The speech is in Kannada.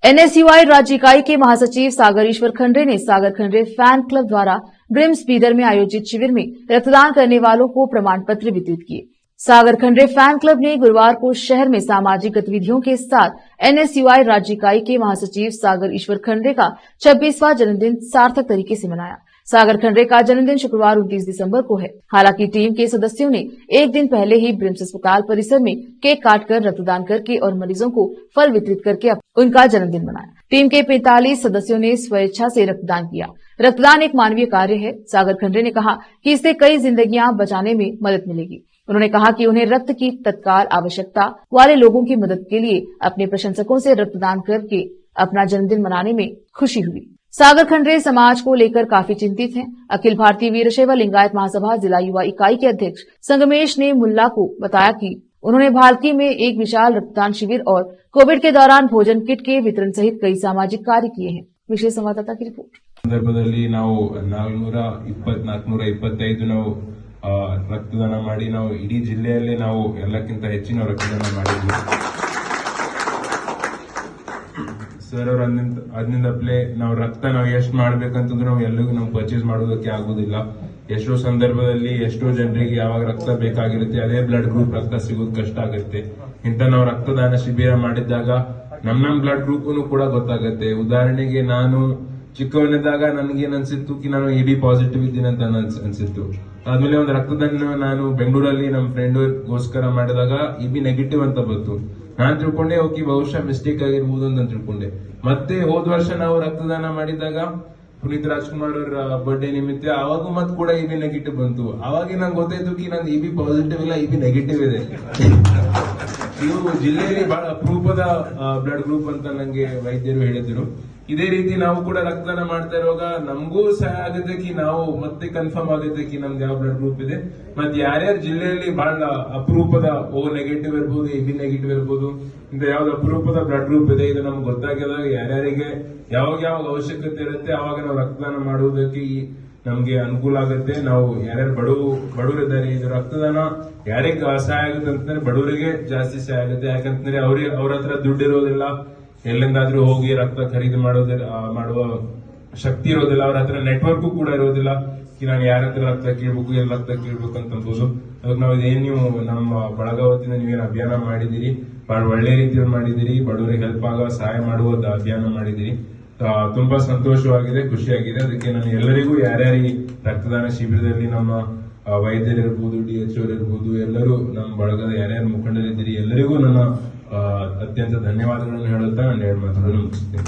एनएसयूआई राज्य इकाई के महासचिव सागर ईश्वर खंडरे ने सागर खंडरे फैन क्लब द्वारा ब्रिम्स बीदर में आयोजित शिविर में रक्तदान करने वालों को प्रमाण पत्र वितरित किए। सागर खंडरे फैन क्लब ने गुरुवार को शहर में सामाजिक गतिविधियों के साथ एनएसयूआई राज्य इकाई के महासचिव सागर ईश्वर खंडरे का 26वां जन्मदिन सार्थक तरीके से मनाया। सागर खंडरे का जन्मदिन शुक्रवार 29 दिसंबर को है। हालांकि टीम के सदस्यों ने एक दिन पहले ही ब्रिम्स अस्पताल परिसर में केक काटकर रक्तदान करके और मरीजों को फल वितरित करके उनका जन्मदिन मनाया। टीम के 45 सदस्यों ने स्वेच्छा से रक्तदान किया। रक्तदान एक मानवीय कार्य है। सागर खंडरे ने कहा कि इससे कई जिंदगियां बचाने में मदद मिलेगी। उन्होंने कहा कि उन्हें रक्त की तत्काल आवश्यकता वाले लोगों की मदद के लिए अपने प्रशंसकों से रक्तदान करके अपना जन्मदिन मनाने में खुशी हुई। सागर खंडरे समाज को लेकर काफी चिंतित हैं। अखिल भारतीय वीरशैव लिंगायत महासभा जिला युवा इकाई के अध्यक्ष संगमेश ने मुल्ला को बताया कि उन्होंने भालकी में एक विशाल रक्तदान शिविर और कोविड के दौरान भोजन किट के वितरण सहित कई सामाजिक कार्य किए हैं। विशेष संवाददाता की रिपोर्ट। संदर्भದಲ್ಲಿ ನಾವು 425 ನಾವು ರಕ್ತದಾನ ಮಾಡಿ ನಾವು ಇಡೀ ಜಿಲ್ಲೆಯಲ್ಲಿ ನಾವು ಎಲ್ಲಕ್ಕಿಂತ ಹೆಚ್ಚಿನ ರಕ್ತದಾನ ಮಾಡಿದ್ವಿ ಸರ್. ಅವರು ಅದರಿಂದಲೇ ನಾವು ರಕ್ತ ನಾವು ಎಷ್ಟು ಮಾಡ್ಬೇಕಂತಂದ್ರೆ ನಾವು ಎಲ್ಲರಿಗೂ ನಾವು ಪರ್ಚೇಸ್ ಮಾಡೋದಕ್ಕೆ ಆಗೋದಿಲ್ಲ. ಎಷ್ಟೋ ಸಂದರ್ಭದಲ್ಲಿ ಎಷ್ಟೋ ಜನರಿಗೆ ಯಾವಾಗ ರಕ್ತ ಬೇಕಾಗಿರುತ್ತೆ ಅದೇ ಬ್ಲಡ್ ಗ್ರೂಪ್ ರಕ್ತ ಸಿಗೋದು ಕಷ್ಟ ಆಗುತ್ತೆ. ಇಂತ ನಾವು ರಕ್ತದಾನ ಶಿಬಿರ ಮಾಡಿದಾಗ ನಮ್ ಬ್ಲಡ್ ಗ್ರೂಪ್ ಕೂಡ ಗೊತ್ತಾಗುತ್ತೆ. ಉದಾಹರಣೆಗೆ ನಾನು ಚಿಕ್ಕವನಿದ್ದಾಗ ನನ್ಗೇನ್ ಅನ್ಸಿತ್ತು ಕಿ ನಾನು ಎಬಿ ಪಾಸಿಟಿವ್ ಇದ್ದೀನಿ ಅಂತ ಅನ್ಸಿತ್ತು. ಆದ್ಮೇಲೆ ಒಂದು ರಕ್ತದಾನ ನಾನು ಬೆಂಗಳೂರಲ್ಲಿ ನಮ್ಮ ಫ್ರೆಂಡ್ಗೋಸ್ಕರ ಮಾಡಿದಾಗ ಎಬಿ ನೆಗೆಟಿವ್ ಅಂತ ಬಂತು. ನಾನ್ ತಿಳ್ಕೊಂಡೆ ಓಕೆ ಬಹುಶಃ ಮಿಸ್ಟೇಕ್ ಆಗಿರ್ಬೋದು ಅಂತ ತಿಳ್ಕೊಂಡೆ. ಮತ್ತೆ ಹೋದ ವರ್ಷ ನಾವು ರಕ್ತದಾನ ಮಾಡಿದಾಗ ಪುನೀತ್ ರಾಜ್ಕುಮಾರ್ ಅವರ ಬರ್ಡೇ ನಿಮಿತ್ತ ಅವಾಗೂ ಮತ್ ಕೂಡ ಎಬಿ ನೆಗೆಟಿವ್ ಬಂತು. ಅವಾಗ ನಂಗೆ ಗೊತ್ತಾಯ್ತು ಕಿ ನಂದು ಎಬಿ ಪಾಸಿಟಿವ್ ಇಲ್ಲ ಎಬಿ ನೆಗೆಟಿವ್ ಇದೆ. ಇವು ಜಿಲ್ಲೆಯಲ್ಲಿ ಬಹಳ ಅಪರೂಪದ ಬ್ಲಡ್ ಗ್ರೂಪ್ ಅಂತ ನಂಗೆ ವೈದ್ಯರು ಹೇಳಿದ್ರು. ಇದೇ ರೀತಿ ನಾವು ಕೂಡ ರಕ್ತದಾನ ಮಾಡ್ತಾ ಇರುವಾಗ ನಮಗೂ ಸಹಾಯ ಆಗುತ್ತೆ ಕಿ ನಾವು ಮತ್ತೆ ಕನ್ಫರ್ಮ್ ಆಗುತ್ತೆ ಕಿ ನಮ್ದು ಯಾವ ಬ್ಲಡ್ ಗ್ರೂಪ್ ಇದೆ. ಮತ್ತೆ ಯಾರ್ಯಾರು ಜಿಲ್ಲೆಯಲ್ಲಿ ಬಹಳ ಅಪರೂಪದ ಓ ನೆಗೆಟಿವ್ ಇರ್ಬೋದು ಎಬಿ ನೆಗೆಟಿವ್ ಇರ್ಬೋದು ಇಂತ ಯಾವ್ದು ಅಪರೂಪದ ಬ್ಲಡ್ ಗ್ರೂಪ್ ಇದೆ ಇದು ನಮ್ಗೆ ಗೊತ್ತಾಗಿದಾಗ ಯಾರ್ಯಾರಿಗೆ ಯಾವಾಗ ಅವಶ್ಯಕತೆ ಇರುತ್ತೆ ಅವಾಗ ನಾವು ರಕ್ತದಾನ ಮಾಡುವುದಕ್ಕೆ ನಮ್ಗೆ ಅನುಕೂಲ ಆಗುತ್ತೆ. ನಾವು ಯಾರ್ಯಾರು ಬಡವರಿದ್ದಾರೆ ಇದು ರಕ್ತದಾನ ಯಾರಿಗೆ ಸಹಾಯ ಆಗುತ್ತೆ ಅಂತಂದ್ರೆ ಬಡವರಿಗೆ ಜಾಸ್ತಿ ಸಹಾಯ ಆಗುತ್ತೆ. ಯಾಕಂತಂದ್ರೆ ಅವ್ರ ಹತ್ರ ದುಡ್ಡು ಇರೋದಿಲ್ಲ, ಎಲ್ಲಿಂದಾದ್ರೂ ಹೋಗಿ ರಕ್ತ ಖರೀದಿ ಮಾಡುವ ಶಕ್ತಿ ಇರೋದಿಲ್ಲ, ಅವ್ರ ಹತ್ರ ನೆಟ್ವರ್ಕ್ ಕೂಡ ಇರೋದಿಲ್ಲ ಕಿ ನಾನು ಯಾರ ಹತ್ರ ರಕ್ತ ಕೇಳ್ಬೇಕು ಎಲ್ಲಿ ರಕ್ತ ಕೇಳ್ಬೇಕು ಅಂತ ಅನ್ಬೋದು. ಅದಕ್ಕೆ ನಾವು ಇದೇನ್ ನೀವು ನಮ್ಮ ಬಳಗ ವತಿಯಿಂದ ನೀವೇನು ಅಭಿಯಾನ ಮಾಡಿದಿರಿ ಬಹಳ ಒಳ್ಳೆ ರೀತಿಯಲ್ಲಿ ಮಾಡಿದಿರಿ. ಬಡವರಿಗೆ ಹೆಲ್ಪ್ ಆಗೋ ಸಹಾಯ ಮಾಡುವ ಅಭಿಯಾನ ಮಾಡಿದಿರಿ. ತುಂಬಾ ಸಂತೋಷವಾಗಿದೆ, ಖುಷಿಯಾಗಿದೆ. ಅದಕ್ಕೆ ನಾನು ಎಲ್ಲರಿಗೂ ಯಾರ್ಯಾರು ಈ ರಕ್ತದಾನ ಶಿಬಿರದಲ್ಲಿ ನಮ್ಮ ವೈದ್ಯರಿರ್ಬೋದು, DHO ಇರ್ಬೋದು, ಎಲ್ಲರೂ ನಮ್ಮ ಬಳಗದ ಯಾರ್ಯಾರು ಮುಖಂಡರಿದ್ದೀರಿ ಎಲ್ಲರಿಗೂ ನನ್ನ ಅತ್ಯಂತ ಧನ್ಯವಾದಗಳನ್ನು ಹೇಳುತ್ತಾ ನಾನು 2 ಮಾತುಗಳನ್ನು ಮುಗಿಸ್ತೇನೆ.